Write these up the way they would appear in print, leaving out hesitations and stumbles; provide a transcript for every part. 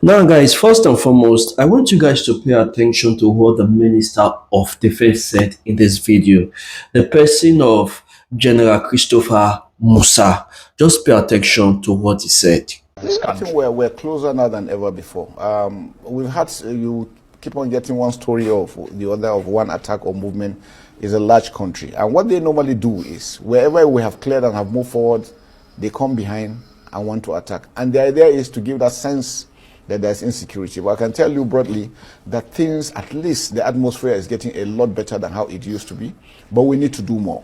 Now, guys, first and foremost, I want you guys to pay attention to what the Minister of Defense said in this video. The person of General Christopher Musa. Just pay attention to what he said. I think we're closer now than ever before. We've had, you keep on getting one story of the other of one attack or movement. Is a large country. And what they normally do is, wherever we have cleared and have moved forward, they come behind and want to attack. And the idea is to give that sense that there's insecurity. But I can tell you broadly that things, at least the atmosphere is getting a lot better than how it used to be. But we need to do more.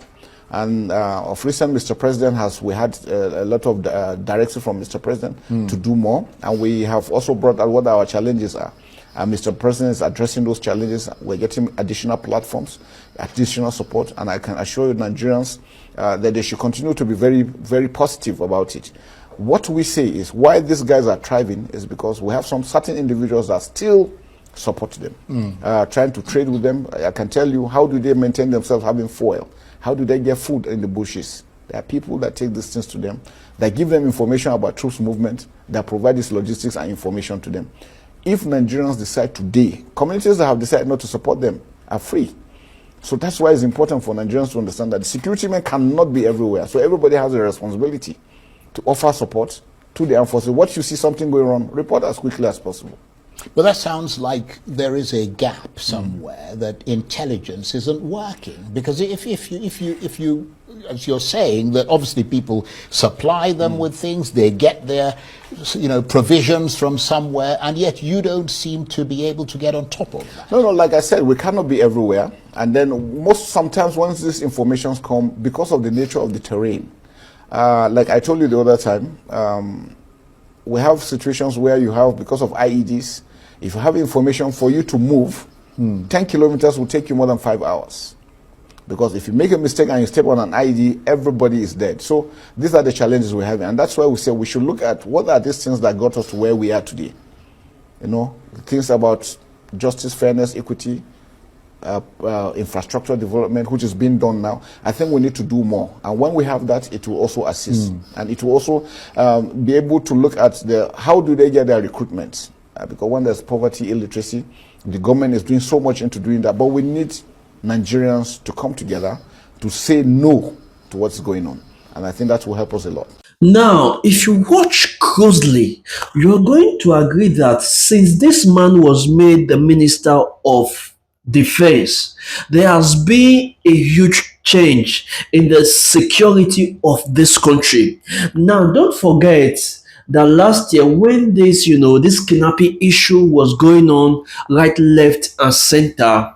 And of recent, Mr. President we had a lot of directive from Mr. President to do more. And we have also brought out what our challenges are. Mr. President is addressing those challenges. We're getting additional platforms, additional support, and I can assure you Nigerians that they should continue to be very, very positive about it. What we say is why these guys are thriving is because we have some certain individuals that still support them, trying to trade with them. I can tell you, how do they maintain themselves having fuel? How do they get food in the bushes? There are people that take these things to them, that give them information about troops movement, that provide this logistics and information to them. If Nigerians decide today, communities that have decided not to support them are free. So that's why it's important for Nigerians to understand that the security men cannot be everywhere. So everybody has a responsibility to offer support to the armed forces. Once you see something going wrong, report as quickly as possible. But that sounds like there is a gap somewhere that intelligence isn't working. Because if you, as you're saying, that obviously people supply them with things, they get their, provisions from somewhere, and yet you don't seem to be able to get on top of that. No, like I said, we cannot be everywhere. And then sometimes once these informations come, because of the nature of the terrain, like I told you the other time, we have situations where you have, because of IEDs, if you have information for you to move, 10 kilometers will take you more than 5 hours. Because if you make a mistake and you step on an IED, everybody is dead. So these are the challenges we're having. And that's why we say we should look at what are these things that got us to where we are today. Things about justice, fairness, equity, infrastructure development, which is being done now. I think we need to do more, and when we have that, it will also assist, and it will also be able to look at how do they get their recruitment, because when there's poverty, illiteracy, the government is doing so much into doing that, but we need Nigerians to come together to say no to what's going on, and I think that will help us a lot. Now, if you watch closely, you're going to agree that since this man was made the Minister of Defense, there has been a huge change in the security of this country. Now, don't forget that last year when this kidnapping issue was going on right, left, and center,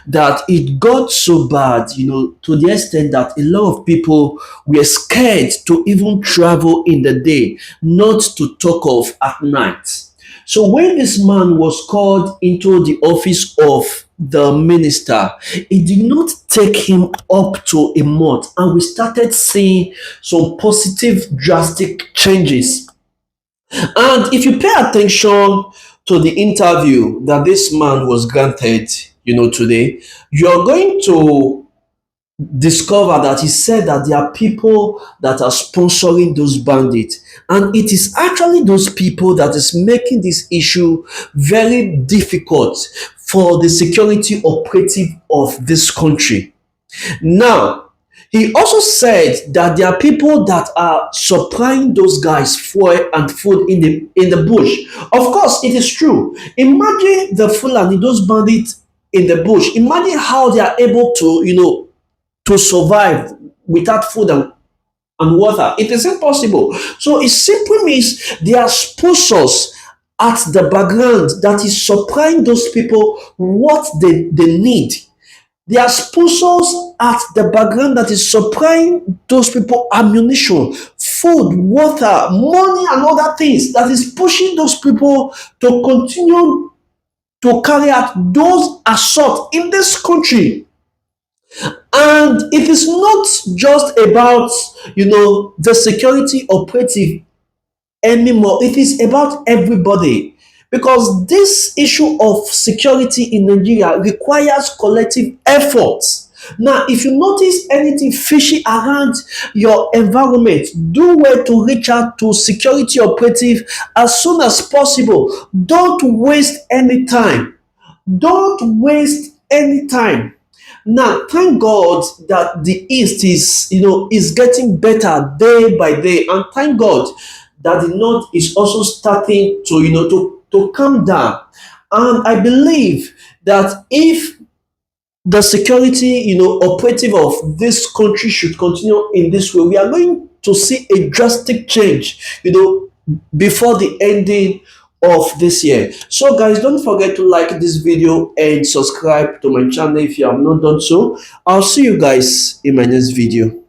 that it got so bad, to the extent that a lot of people were scared to even travel in the day, not to talk of at night. So when this man was called into the office of the minister, it did not take him up to a month, and we started seeing some positive, drastic changes. And if you pay attention to the interview that this man was granted, today, you're going to discover that he said that there are people that are sponsoring those bandits, and it is actually those people that is making this issue very difficult for the security operative of this country. Now, he also said that there are people that are supplying those guys fuel and food in the bush. Of course, it is true. Imagine the Fulani, those bandits in the bush. Imagine how they are able to survive without food and water. It is impossible. So it simply means there are sponsors at the background that is supplying those people what they need. There are sponsors at the background that is supplying those people ammunition, food, water, money, and other things that is pushing those people to continue to carry out those assaults in this country. And it is not just about, the security operative anymore. It is about everybody. Because this issue of security in Nigeria requires collective efforts. Now, if you notice anything fishy around your environment, do well to reach out to security operative as soon as possible. Don't waste any time. Don't waste any time. Now, thank God that the East is getting better day by day, and thank God that the North is also starting to to calm down. And I believe that if the security operative of this country should continue in this way, we are going to see a drastic change before the ending of this year. So guys, don't forget to like this video and subscribe to my channel if you have not done so. I'll see you guys in my next video.